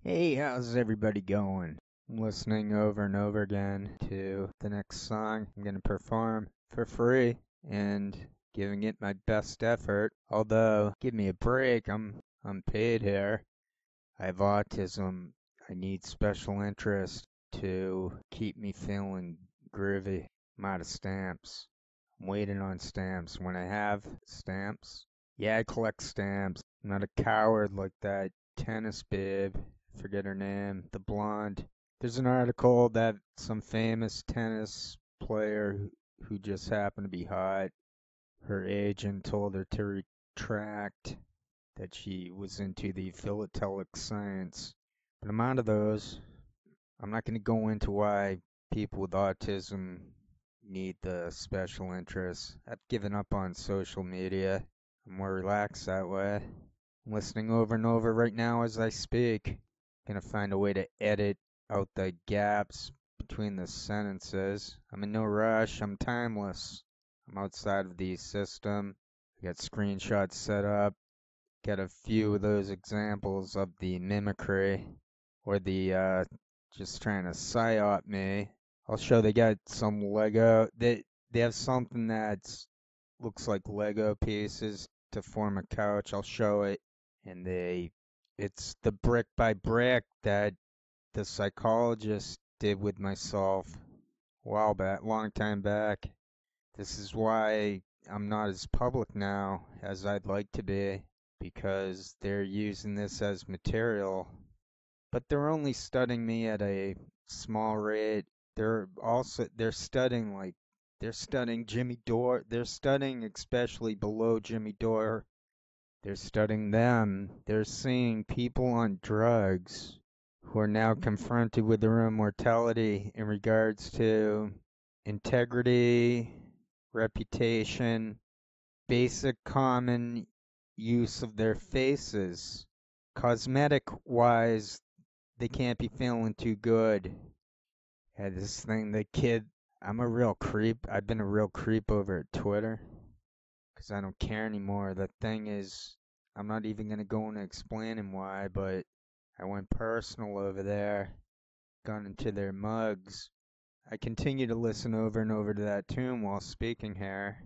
Hey, how's everybody going? I'm listening over and over again to the next song I'm gonna perform for free and giving it my best effort. Although, give me a break, I'm paid here. I have autism. I need special interest to keep me feeling groovy. I'm out of stamps. I'm waiting on stamps. When I have stamps, yeah, I collect stamps. I'm not a coward like that tennis babe. Forget her name, the blonde. There's an article that some famous tennis player who just happened to be hot, her agent told her to retract that she was into the philatelic science. But I'm out of those. I'm not going to go into why people with autism need the special interests. I've given up on social media. I'm more relaxed that way. I'm listening over and over right now as I speak. Gonna find a way to edit out the gaps between the sentences. I'm in no rush. I'm timeless. I'm outside of the system. I got screenshots set up. Got a few of those examples of the mimicry or the just trying to psyop me. I'll show they got some Lego. They have something that looks like Lego pieces to form a couch. I'll show it, and it's the brick by brick that the psychologist did with myself a while back, long time back. This is why I'm not as public now as I'd like to be, because they're using this as material, but they're only studying me at a small rate. They're studying they're studying Jimmy Dore. They're studying especially below Jimmy Dore. They're studying them. They're seeing people on drugs who are now confronted with their own mortality in regards to integrity, reputation, basic common use of their faces. Cosmetic wise, they can't be feeling too good. Had this thing, the kid, I'm a real creep. I've been a real creep over at Twitter because I don't care anymore. The thing is, I'm not even going to go into explaining why, but I went personal over there, got into their mugs. I continue to listen over and over to that tune while speaking here,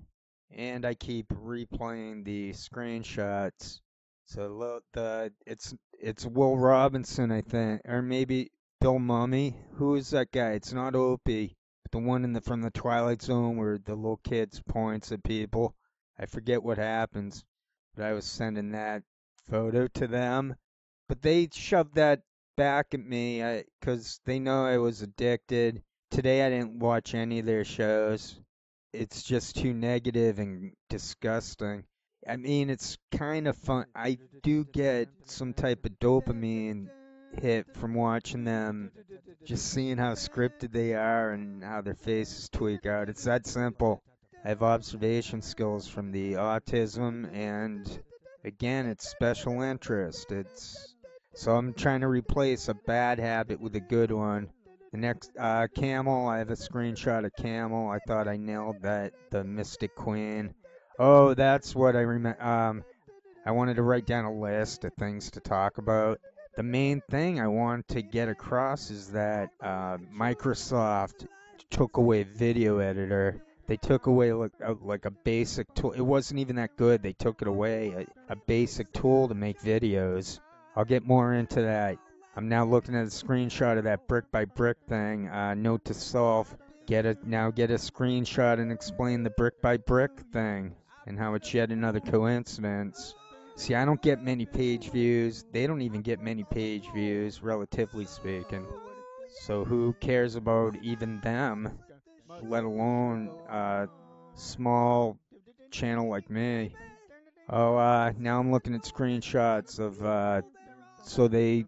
and I keep replaying the screenshots. So it's Will Robinson, I think, or maybe Bill Mummy. Who is that guy? It's not Opie, but the one from the Twilight Zone where the little kids points at people. I forget what happens, but I was sending that photo to them, but they shoved that back at me because they know I was addicted. Today I didn't watch any of their shows. It's just too negative and disgusting. I mean, it's kind of fun. I do get some type of dopamine hit from watching them, just seeing how scripted they are and how their faces tweak out. It's that simple. I have observation skills from the autism, and again, it's special interest. It's so I'm trying to replace a bad habit with a good one. The next, Camel, I have a screenshot of Camel. I thought I nailed that, the Mystic Queen. Oh, that's what I remember. I wanted to write down a list of things to talk about. The main thing I want to get across is that Microsoft took away video editor. They took away like a basic tool. It wasn't even that good. They took it away, a basic tool to make videos. I'll get more into that. I'm now looking at a screenshot of that brick by brick thing. Note to self: get a screenshot and explain the brick by brick thing and how it's yet another coincidence. See, I don't get many page views. They don't even get many page views, relatively speaking. So who cares about even them, let alone a small channel like me? Oh, now I'm looking at screenshots of, so they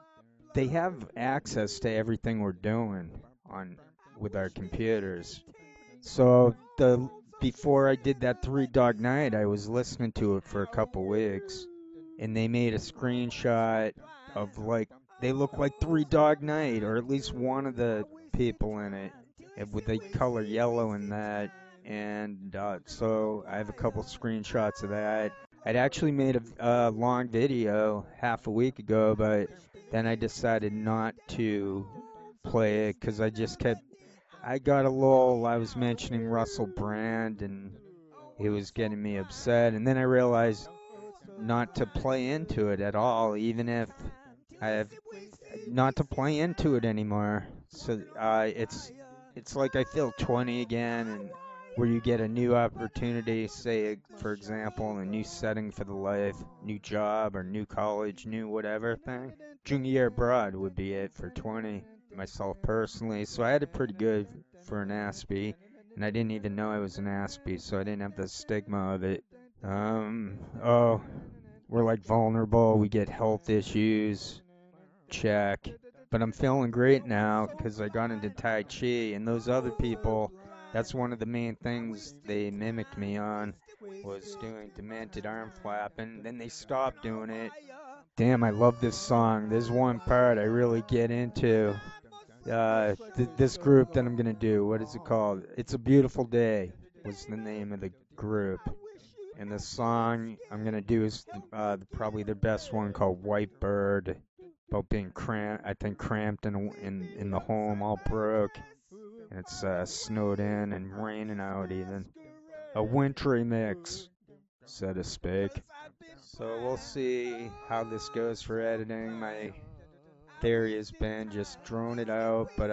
have access to everything we're doing on with our computers. So the before I did that Three Dog Night, I was listening to it for a couple weeks, and they made a screenshot of they look like Three Dog Night, or at least one of the people in it, with the color yellow in that. And so I have a couple screenshots of that. I'd actually made a long video half a week ago, but then I decided not to play it because I got a little, I was mentioning Russell Brand and he was getting me upset. And then I realized not to play into it at all, even if I have not to play into it anymore. So it's like I feel 20 again, and where you get a new opportunity, say for example, a new setting for the life, new job or new college, new whatever thing. Junior year abroad would be it for 20 myself personally. So I had it pretty good for an Aspie, and I didn't even know I was an Aspie, so I didn't have the stigma of it. Oh, we're like vulnerable, we get health issues, check. But I'm feeling great now because I got into Tai Chi, and those other people, that's one of the main things they mimicked me on, was doing demented arm flapping. Then they stopped doing it. Damn, I love this song. There's one part I really get into. This group that I'm gonna do, what is it called? It's a Beautiful Day was the name of the group. And the song I'm gonna do is probably their best one called White Bird, about being cramped. I think cramped in the home, all broke, and it's snowed in and raining out even. A wintry mix, so to speak. So we'll see how this goes for editing. My theory has been just drone it out, but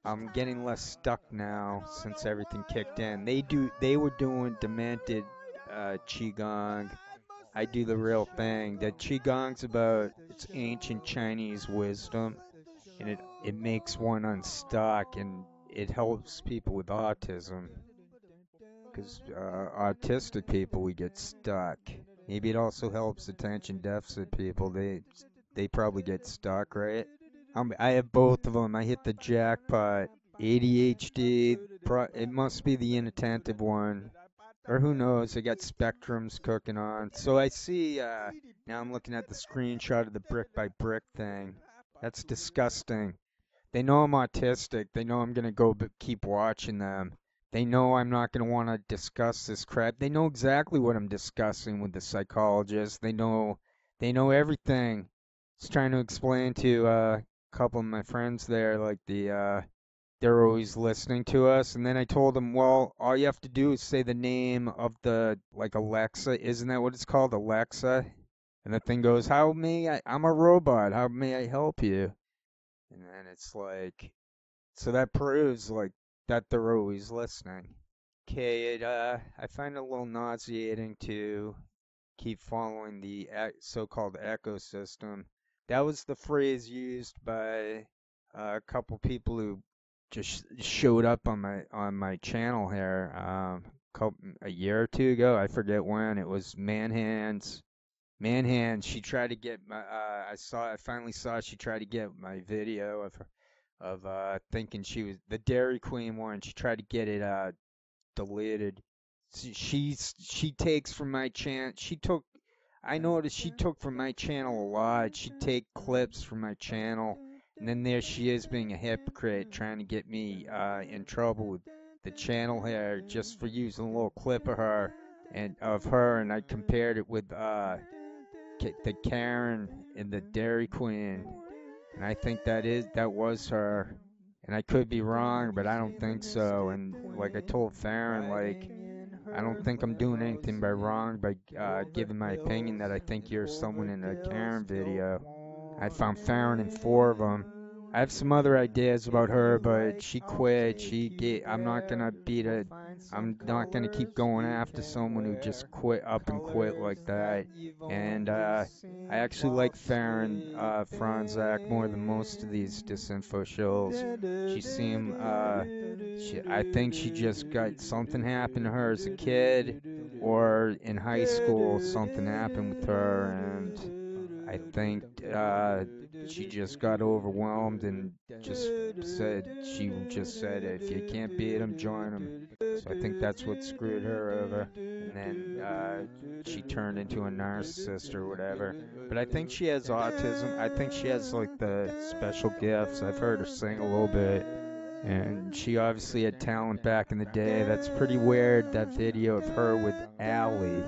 I'm getting less stuck now since everything kicked in. They were doing demented qigong. I do the real thing. The qigong's about it's ancient Chinese wisdom, and it makes one unstuck, and it helps people with autism. Because autistic people, we get stuck. Maybe it also helps attention deficit people. They probably get stuck, right? I have both of them. I hit the jackpot. ADHD, it must be the inattentive one. Or who knows, I got spectrums cooking on. So I see, now I'm looking at the screenshot of the brick by brick thing. That's disgusting. They know I'm autistic. They know I'm gonna keep watching them. They know I'm not gonna want to discuss this crap. They know exactly what I'm discussing with the psychologist. They know everything. Just trying to explain to a couple of my friends there, like they're always listening to us. And then I told them, well, all you have to do is say the name of like Alexa. Isn't that what it's called, Alexa? And the thing goes, I'm a robot. How may I help you? And then it's like, so that proves like that they're always listening. Okay, I find it a little nauseating to keep following the so-called ecosystem. That was the phrase used by a couple people who just showed up on my channel here a year or two ago. I forget when. It was Manhands. Manhands. She tried to get my. I finally saw she tried to get my video of thinking she was the Dairy Queen one. She tried to get it deleted. She takes from my channel. I noticed she took from my channel a lot. She'd take clips from my channel, and then there she is being a hypocrite, trying to get me in trouble with the channel here just for using a little clip of her, and I compared it with the Karen in the Dairy Queen, and I think that was her. And I could be wrong, but I don't think so. And like I told Farron, like I don't think I'm doing anything by wrong by giving my opinion that I think you're someone in a Karen video. I found Farron in four of them. I have some other ideas about her, but she quit. I'm not gonna I'm not gonna keep going after someone who just quit up and quit like that. And I actually like Farron Franzak more than most of these disinfo shows. She seemed I think she just got something happened to her as a kid or in high school. Something happened with her, and I think she just got overwhelmed and she just said, if you can't beat them, join them. So I think that's what screwed her over. And then she turned into a narcissist or whatever. But I think she has autism. I think she has like the special gifts. I've heard her sing a little bit. And she obviously had talent back in the day. That's pretty weird, that video of her with Allie.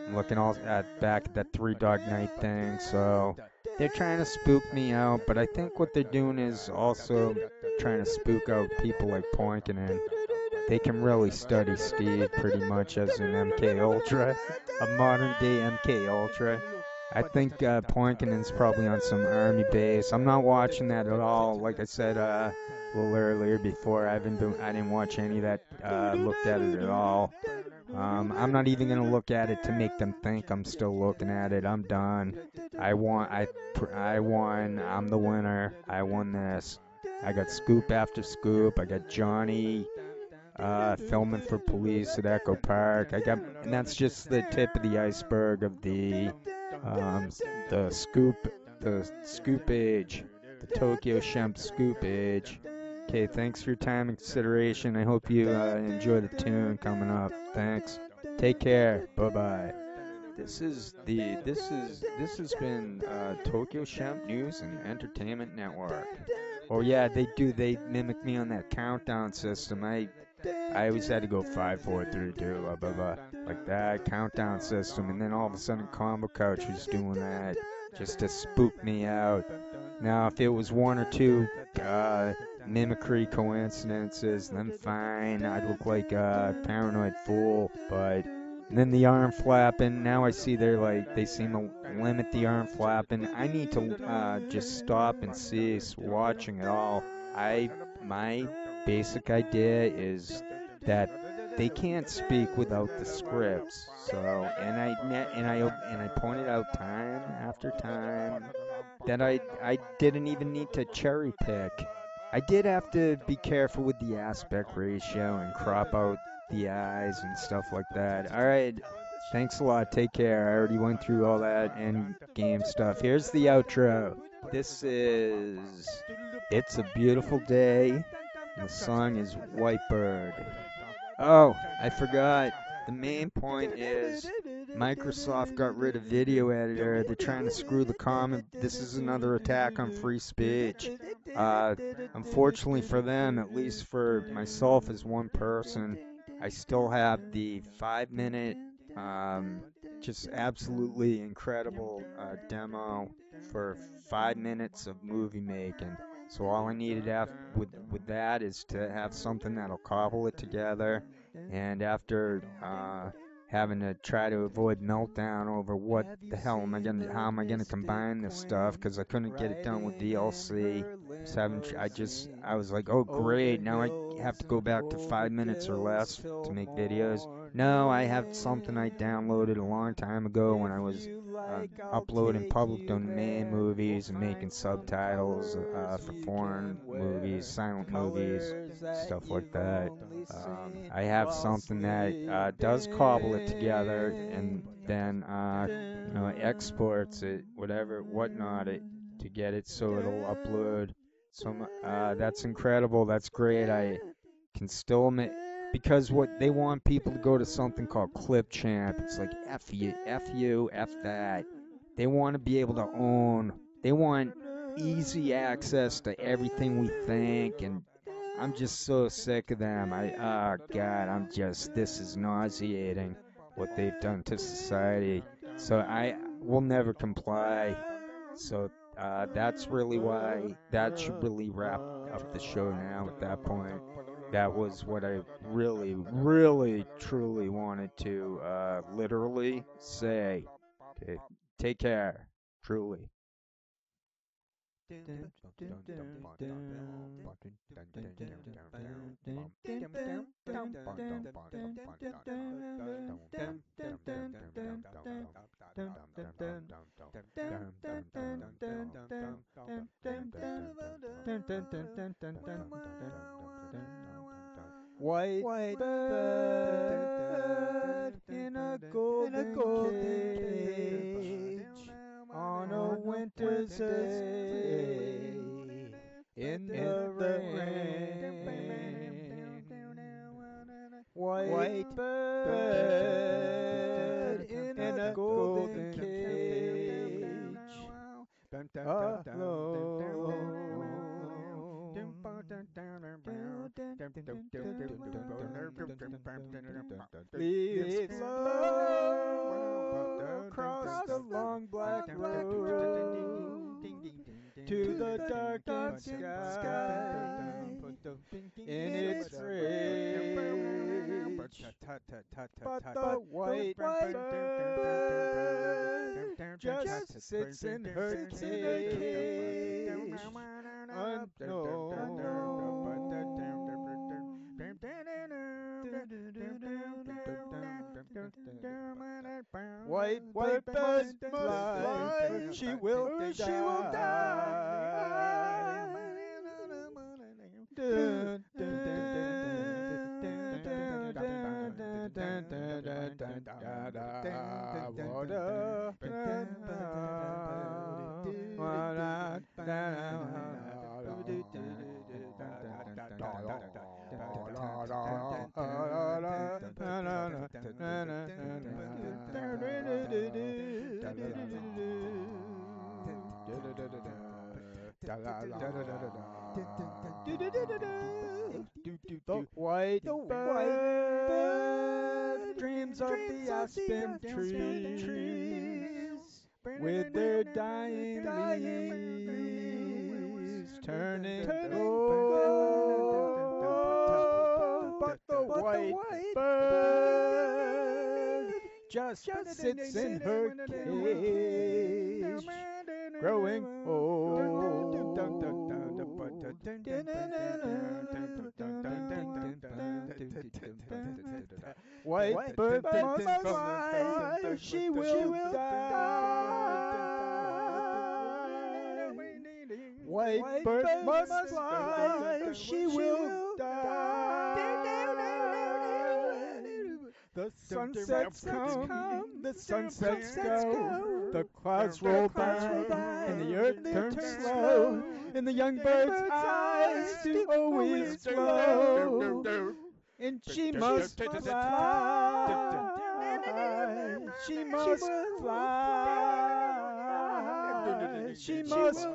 I'm looking all at back at that Three Dog Night thing, so they're trying to spook me out, but I think what they're doing is also trying to spook out people like Poinkinen. They can really study Steve pretty much as an MK Ultra, a modern day MK Ultra. I think Poinkinen's probably on some army base. I'm not watching that at all. Like I said a little earlier before, I didn't watch any of that, looked at it at all. I'm not even gonna look at it to make them think I'm still looking at it. I'm done. I won. I'm the winner. I won this. I got scoop after scoop. I got Johnny filming for police at Echo Park. And that's just the tip of the iceberg of um, the scoop age, the Tokyo Shemp scoop age. Okay, thanks for your time and consideration. I hope you enjoy the tune coming up. Thanks. Take care. Bye bye. This has been Tokyo Shemp News and Entertainment Network. Oh yeah, they mimic me on that countdown system. I always had to go 5, 4, 3, 2, blah blah blah, like that countdown system, and then all of a sudden Combo Couch was doing that just to spook me out. Now, if it was one or two uh, mimicry coincidences, then fine, I'd look like a paranoid fool. But and then the arm flapping. Now I see they seem to limit the arm flapping. I need to just stop and cease watching it all. My basic idea is that they can't speak without the scripts. So, and I pointed out time after time that I didn't even need to cherry pick. I did have to be careful with the aspect ratio and crop out the eyes and stuff like that. All right, thanks a lot. Take care. I already went through all that end game stuff. Here's the outro. This is It's a Beautiful Day. And the song is White Bird. Oh, I forgot. The main point is Microsoft got rid of Video Editor. They're trying to screw the common. This is another attack on free speech. Uh, Unfortunately for them, at least for myself as one person, I still have the 5 minute, um, just absolutely incredible demo for 5 minutes of movie making. So all I needed with that is to have something that'll cobble it together. And after having to try to avoid meltdown over how am I gonna combine this stuff? Because I couldn't get it done with DLC. I was like, oh great, now I have to go back to 5 minutes or less to make videos. No, I have something I downloaded a long time ago when I was uploading public domain movies and making subtitles for foreign movies, silent movies, stuff like that. I have something that does cobble it together and then exports it, whatever, whatnot, it to get it so it'll upload. That's incredible. That's great. I can still make because what they want people to go to something called Clipchamp. It's like F you, F that. They want to be able to own. They want easy access to everything we think, and I'm just so sick of them. Oh God, this is nauseating what they've done to society. So I will never comply. So that's really why that should really wrap up the show now at that point. That was what I really, really, truly wanted to literally say. Okay, take care, truly. White bird in a golden cage on a winter's day in the rain. White bird in a golden cage alone. Leaves blow darkened sky in its rage. But the white bird just sits in her cage, unknown. White bird must fly, she will die. Dun, dun, dun, The white bird dreams of the aspen trees with their dying leaves turning gold. But the white bird just sits in her cage, growing old. White bird must fly, she will die. White bird must fly, she will die. The sunsets come, the sunsets go, the clouds roll by, and the earth turns slow, and the young bird's eyes do always glow. And she must fly, she must fly, she must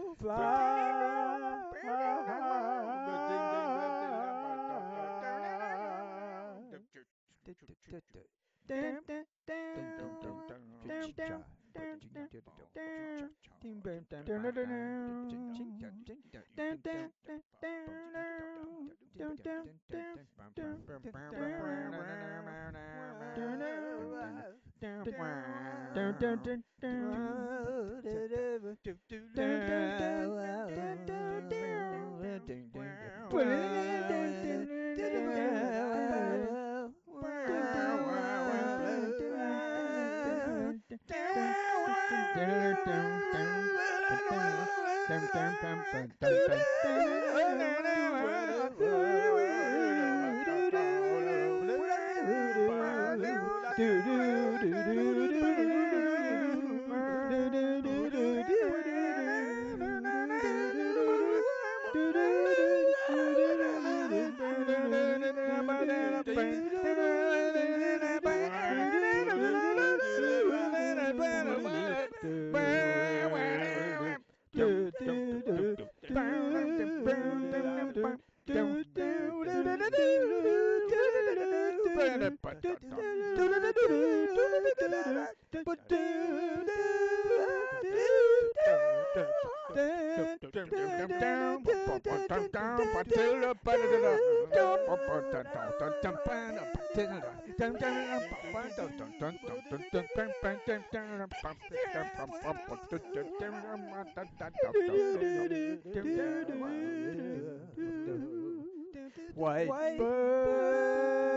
White bird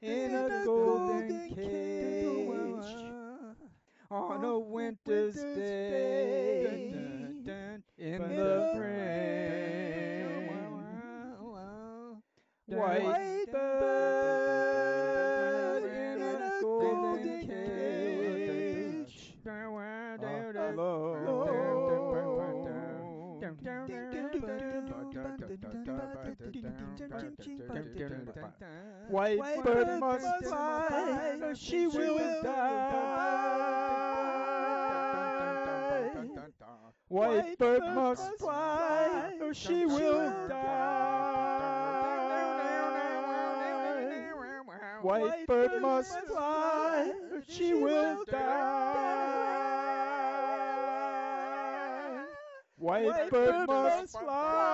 in a golden cage on a winter's day in the rain. White bird in a golden cage alone. White bird must fly, or she will die. White bird must fly, or she will die. White bird must fly, or she will die. White bird must fly.